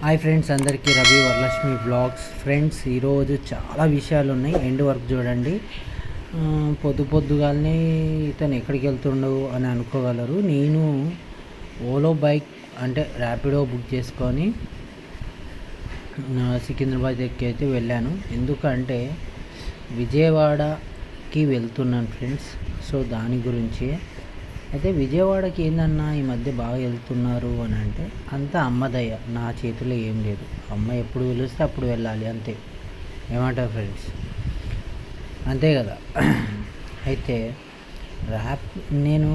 Hi friends, అందరికీ Ravi Varalakshmi blogs. Friends, ఈరోజు చాలా విషయాలు ఉన్నాయి. ఎండ్ వరకు చూడండి. పొద్దుగాలనే ఇతను ఎక్కడికి వెళ్తుండవు అని అనుకోగలరు. నేను ఓలో బైక్ అంటే ర్యాపిడో బుక్ చేసుకొని సికింద్రాబాద్ ఎక్కి అయితే వెళ్ళాను. ఎందుకంటే విజయవాడకి వెళ్తున్నాను ఫ్రెండ్స్. సో దాని గురించి అయితే విజయవాడకి ఏందన్నా ఈ మధ్య బాగా వెళ్తున్నారు అని అంటే అంతా అమ్మదయ్య, నా చేతిలో ఏం లేదు. అమ్మ ఎప్పుడు పిలిస్తే అప్పుడు వెళ్ళాలి, అంతే. ఏమంటారు ఫ్రెండ్స్? అంతే కదా. అయితే నేను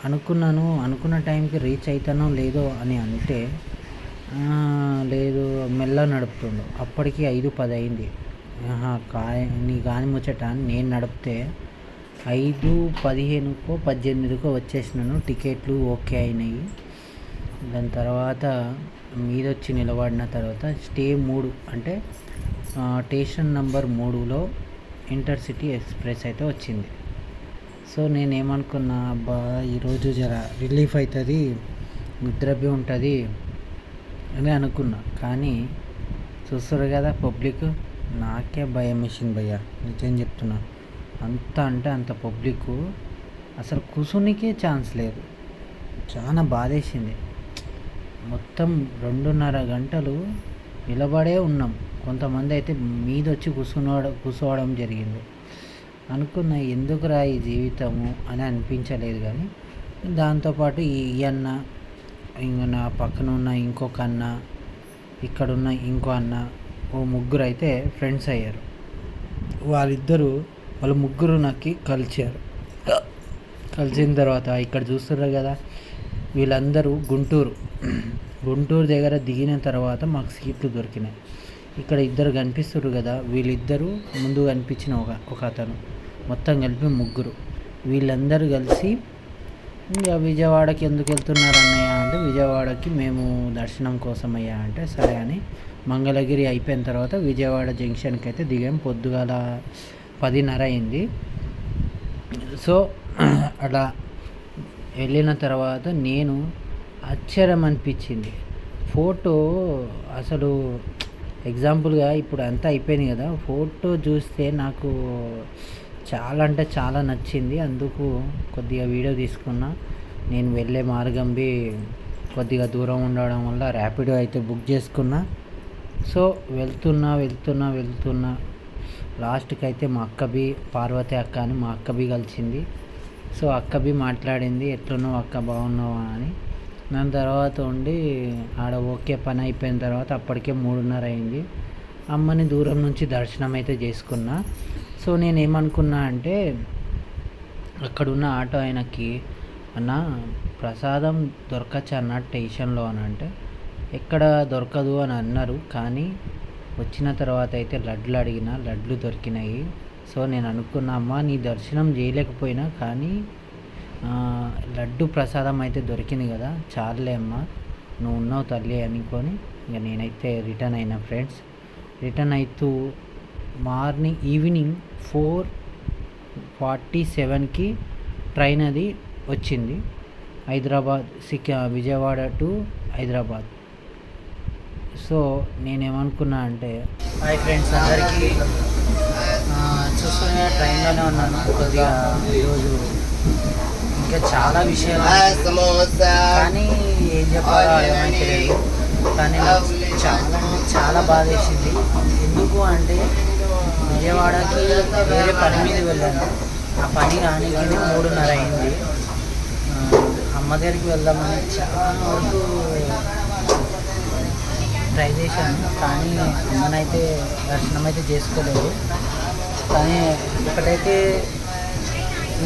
అనుకున్న టైంకి రీచ్ అవుతానో లేదో అని అంటే లేదు, మెల్ల నడుపుతుండు. అప్పటికి 5:10 అయింది. నీ గాని ముచ్చట నేను నడిపితే 5:15కో 18కో వచ్చేసినాను. టికెట్లు ఓకే అయినాయి. దాని తర్వాత మీదొచ్చి నిలబడిన తర్వాత స్టే 3 అంటే స్టేషన్ నెంబర్ 3లో ఇంటర్సిటీ ఎక్స్ప్రెస్ అయితే వచ్చింది. సో నేనేమనుకున్నా, అబ్బా ఈరోజు జర రిలీఫ్ అవుతుంది, నిద్రపి ఉంటుంది అని అనుకున్నా. కానీ చూస్తారు కదా పబ్లిక్, నాకే భయం వేసింది భయ్యా, నిజం చెప్తున్నా. అంత పబ్లిక్, అసలు కూర్చునికే ఛాన్స్ లేదు. చాలా బాధేసింది. మొత్తం 2.5 గంటలు నిలబడే ఉన్నాం. కొంతమంది అయితే మీద వచ్చి కూర్చోవడం జరిగింది. అనుకున్న ఎందుకురా ఈ జీవితము అని అనిపించలేదు. కానీ దాంతోపాటు ఈ అన్న, ఇంకా నా పక్కన ఉన్న ఇంకొక అన్న, ఇక్కడున్న ఇంకో అన్న, ఓ ముగ్గురు అయితే ఫ్రెండ్స్ అయ్యారు. వాళ్ళ ముగ్గురు నాకు కలిసారు. కలిసిన తర్వాత ఇక్కడ చూస్తున్నారు కదా, వీళ్ళందరూ గుంటూరు దగ్గర దిగిన తర్వాత మాకు సీట్లు దొరికినాయి. ఇక్కడ ఇద్దరు కనిపిస్తున్నారు కదా, వీళ్ళిద్దరూ ముందు కనిపించిన ఒక అతను, మొత్తం కలిపి ముగ్గురు. వీళ్ళందరూ కలిసి ఇంకా విజయవాడకి ఎందుకు వెళ్తున్నారు అన్నయ్య అంటే, విజయవాడకి మేము దర్శనం కోసం అయ్యా అంటే సరే అని మంగళగిరి అయిపోయిన తర్వాత విజయవాడ జంక్షన్కి అయితే దిగాం. పొద్దుగాల 10:30 అయింది. సో అలా వెళ్ళిన తర్వాత నేను ఆశ్చర్యం అనిపించింది. ఫోటో అసలు ఎగ్జాంపుల్గా ఇప్పుడు అంతా అయిపోయింది కదా, ఫోటో చూస్తే నాకు చాలా అంటే చాలా నచ్చింది. అందుకు కొద్దిగా వీడియో తీసుకున్నా. నేను వెళ్ళే మార్గం కొద్దిగా దూరం ఉండడం వల్ల ర్యాపిడో అయితే బుక్ చేసుకున్నా. సో వెళ్తున్నా లాస్ట్కి అయితే మా అక్కబి, పార్వతి అక్క అని మా అక్కబి కలిసింది. సో అక్కబి మాట్లాడింది, ఎట్లున్నావు అక్క, బాగున్నావా అని. దాని తర్వాత ఉండి ఆడ ఓకే పని అయిపోయిన తర్వాత అప్పటికే 3:30 అయింది. అమ్మని దూరం నుంచి దర్శనం అయితే చేసుకున్నా. సో నేను ఏమనుకున్నా అంటే, అక్కడున్న ఆటో ఆయనకి, అన్న ప్రసాదం దొరకచ్చు అన్న స్టేషన్లో అని అంటే, ఎక్కడ దొరకదు అని అన్నారు. కానీ వచ్చిన తర్వాత అయితే లడ్లు అడిగిన, లడ్లు దొరికినాయి. సో నేను అనుకున్నా, అమ్మ నీ దర్శనం చేయలేకపోయినా కానీ లడ్డు ప్రసాదం అయితే దొరికింది కదా, చాలులే అమ్మ, నువ్వు ఉన్నావు తల్లి అనుకొని ఇక నేనైతే రిటర్న్ అయినా ఫ్రెండ్స్. రిటర్న్ అవుతూ ఈవినింగ్ 4:47కి ట్రైన్ అది వచ్చింది. విజయవాడ టు హైదరాబాద్. సో నేనేమనుకున్నా అంటే, హాయ్ ఫ్రెండ్స్ అందరికీ, చూసుకునే ట్రైన్లోనే ఉన్నాను. కొద్దిగా ఈరోజు ఇంకా చాలా విషయాలు, కానీ ఏం చెప్పాలో అర్థమైతే లేదు. కానీ చాలా బాధ వేసింది. ఎందుకు అంటే విజయవాడకి వేరే పని మీద వెళ్ళాను. ఆ పని రానికి 3:30 అయింది. అమ్మ దగ్గరికి వెళ్దామని చాలా వరకు ట్రై చేశాను, కానీ అమ్మనైతే దర్శనం అయితే చేసుకోలేదు. కానీ ఒకటైతే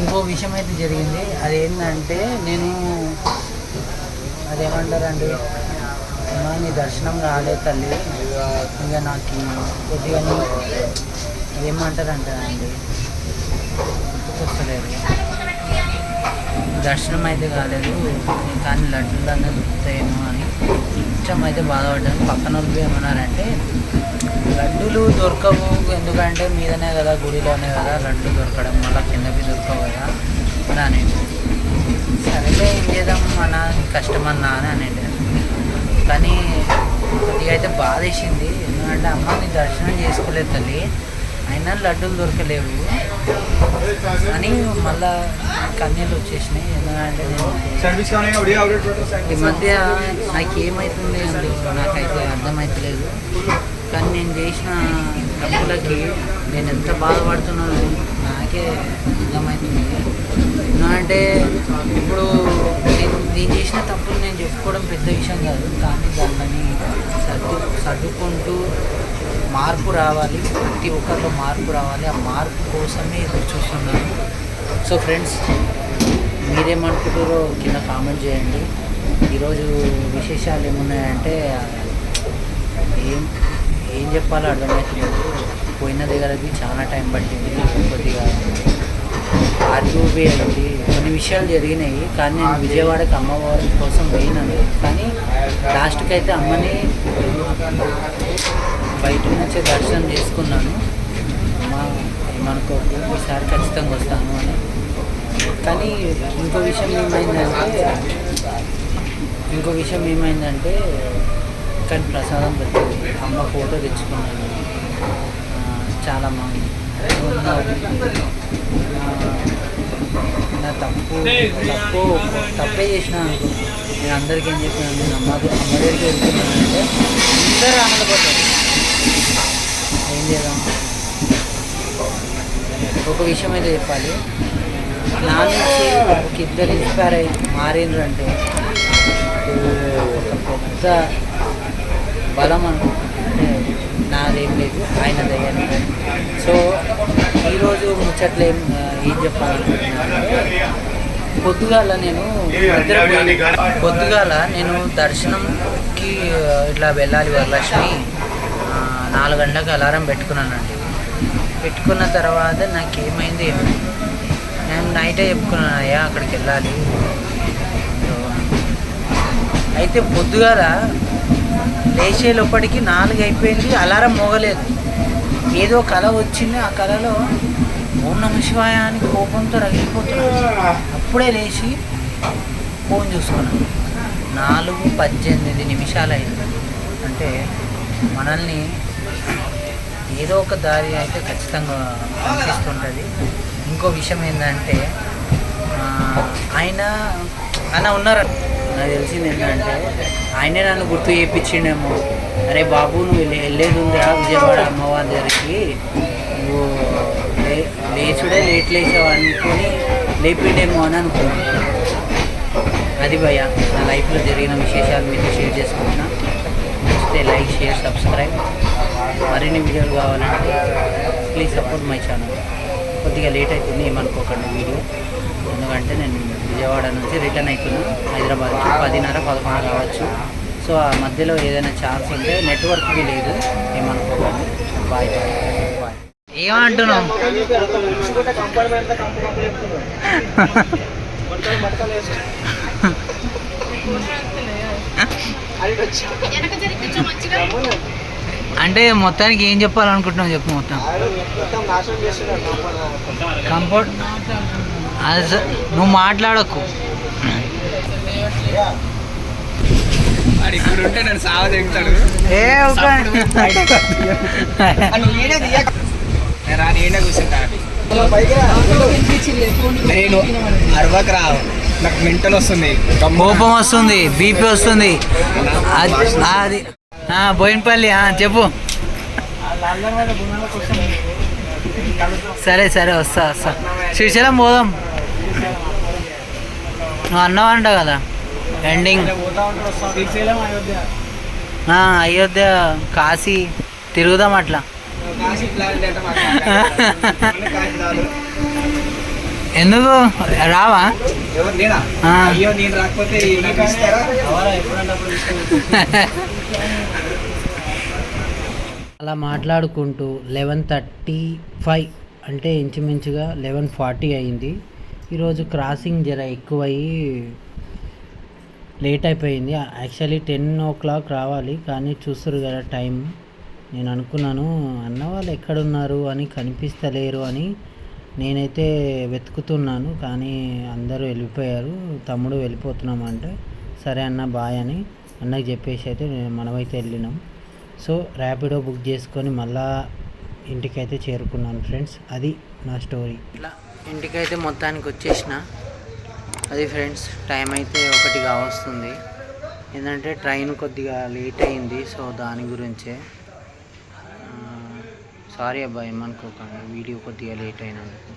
ఇంకో విషయం అయితే జరిగింది. అదేంటంటే, అదేమంటారండి, అమ్మ నీ దర్శనం కాలేదు తల్లి, ఇంకా నాకు కొద్దిగా ఏమంటారంటే అండి, గుర్తుకొస్తలేదు, దర్శనం అయితే కాలేదు కానీ లడ్డూలు అనేది దొరుకుతాయేమో అని కొంచెం అయితే బాధపడ్డాను. పక్కన వాళ్ళు ఏమన్నారంటే, లడ్డూలు దొరకవు, ఎందుకంటే మీదనే కదా, గుడిలోనే కదా లడ్డు దొరకడం, మళ్ళీ కిందకి దొరకవు కదా అని అనేది. సరేలే ఏం చేద్దాం, మన కష్టమన్నా అని అనేది. కానీ నాకైతే బాధ వేసింది. ఎందుకంటే అమ్మని దర్శనం చేసుకోలేదు తల్లి, అయినా లడ్డూలు దొరకలేవు అని మళ్ళా కన్నీళ్ళు వచ్చేసినాయి. ఎందుకంటే ఈ మధ్య నాకేమవుతుంది నాకైతే అర్థమవుతలేదు. కానీ నేను చేసిన తప్పులకి నేను ఎంత బాధపడుతున్నానో నాకే అర్థమవుతుంది. ఎందుకంటే ఇప్పుడు నేను చేసిన తప్పులు నేను చెప్పుకోవడం పెద్ద విషయం కాదు, కానీ దాన్ని సర్దుకుంటూ మార్పు రావాలి, ప్రతి ఒక్కరిలో మార్పు రావాలి. ఆ మార్పు కోసమే ఎదురు చూస్తున్నాను. సో ఫ్రెండ్స్, మీరేమనుకుంటారో కింద కామెంట్ చేయండి. ఈరోజు విశేషాలు ఏమున్నాయంటే ఏం చెప్పాలో అర్థమవుతలేదు. పోయిన దగ్గరది చాలా టైం పట్టింది, కొద్దిగా ఆర్గ్యూబీ అయింది, కొన్ని విషయాలు జరిగినాయి. కానీ నేను విజయవాడకి అమ్మవారి కోసం పోయినాను. కానీ లాస్ట్కి అయితే అమ్మని బయట నుంచే దర్శనం చేసుకున్నాను. అమ్మ ఏమనుకోకు, ఈసారి ఖచ్చితంగా వస్తాను అని. కానీ ఇంకో విషయం ఏమైందంటే కానీ ప్రసాదం పెట్టింది. అమ్మ ఫోటో తెచ్చుకున్నాను. చాలా నా తప్పే చేసిన అనుకో. నేను అందరికీ ఏం చెప్పినాను, నేను అమ్మ దగ్గరికి వెళ్తున్నానంటే అందరూ ఆనందపడ్డారు. ఏం చేద్దాం, ఒక విషయం అయితే చెప్పాలి. నా నుంచి ఒక ఇద్దరు ఇన్స్పైర్ అయ్యి మారిండ్రు అంటే ఒక పెద్ద బలం అంటే నాదేం లేదు, ఆయన దయ్యాన్ని. సో ఈరోజు ముచ్చట్లు ఏం చెప్పాలనుకుంటున్నానంటే పొద్దుగాల నేను దర్శనంకి ఇట్లా వెళ్ళాలి. వరలక్ష్మి 4 గంటలకు అలారం పెట్టుకున్నానండి. పెట్టుకున్న తర్వాత నాకేమైంది నేను నైటే చెప్పుకున్నాను, అయ్యా అక్కడికి వెళ్ళాలి. అయితే పొద్దుగాల లేచే లోపలికి 4 అయిపోయింది, అలారం మోగలేదు. ఏదో కళ వచ్చింది, ఆ కళలో ఓం నమః శివాయ అని కోపంతో రగిలిపోతున్నాను. అప్పుడే లేచి ఫోన్ చూసుకున్నాను. 4:18 అయింది. అంటే మనల్ని ఏదో ఒక దారి అయితే ఖచ్చితంగా అనిపిస్తుంటుంది. ఇంకో విషయం ఏంటంటే ఆయన ఉన్నారు. నాకు తెలిసింది ఏంటంటే ఆయనే నన్ను గుర్తు చేయించిండేమో, అరే బాబు నువ్వు వెళ్ళేది ఉందా విజయవాడ అమ్మవారి దగ్గరికి, నువ్వు లేచుడే లేట్ లేచావు అనుకొని లేపిండేమో అని అనుకున్నాను. అది భయ నా లైఫ్లో జరిగిన విశేషాలు మీతో షేర్ చేసుకుంటున్నా. నచ్చితే లైక్, షేర్, సబ్స్క్రైబ్. మరిన్ని వీడియోలు కావాలంటే ప్లీజ్ సపోర్ట్ మై ఛానల్. కొద్దిగా లేట్ అవుతుంది, ఏమనుకోకండి వీడియో. ఎందుకంటే నేను విజయవాడ నుంచి రిటర్న్ అవుతున్నాను హైదరాబాద్కి. 10:30-11 కావచ్చు. సో ఆ మధ్యలో ఏదైనా ఛాన్స్ ఉంటే నెట్వర్క్కి లేదు, ఏమనుకోకండి. Bye bye. ఏమంటున్నాం అంటే మొత్తానికి ఏం చెప్పాలనుకుంటున్నావు చెప్పు. మొత్తం కంఫర్ట్ నువ్వు మాట్లాడకు. నేను అరవక రావు, నాకు మెంటల్ వస్తుంది, కోపం వస్తుంది, బీపీ వస్తుంది. అది బోయినపల్లి చెప్పు. సరే వస్తా. శ్రీశైలం పోదాం. నువ్వు అన్నావంట కదా ఎండింగ్. అయోధ్య, కాశీ తిరుగుదాం అట్లా. ఎందుకు రావా? అలా మాట్లాడుకుంటూ 11:35 అంటే ఇంచుమించుగా 11:40 అయింది. ఈరోజు క్రాసింగ్ జర ఎక్కువయ్యి లేట్ అయిపోయింది. యాక్చువల్లీ 10 o'clock రావాలి, కానీ చూస్తారు కదా టైం. నేను అనుకున్నాను అన్న వాళ్ళు ఎక్కడున్నారు అని, కనిపిస్తలేరు అని నేనైతే వెతుకుతున్నాను. కానీ అందరూ వెళ్ళిపోయారు. తమ్ముడు వెళ్ళిపోతున్నామంటే సరే అన్న బాయ్ అని అన్నకి చెప్పేసి అయితే మనమైతే వెళ్ళినాం. సో ర్యాపిడో బుక్ చేసుకొని మళ్ళా ఇంటికైతే చేరుకున్నాను ఫ్రెండ్స్. అది నా స్టోరీ. ఇట్లా ఇంటికైతే మొత్తానికి వచ్చేసిన. అది ఫ్రెండ్స్, టైం అయితే 1 కావస్తుంది. ఏంటంటే ట్రైన్ కొద్దిగా లేట్ అయింది. సో దాని గురించే సారీ అబ్బాయి, ఏమనుకోకండి వీడియో కొద్దిగా లేట్ అయినందుకు.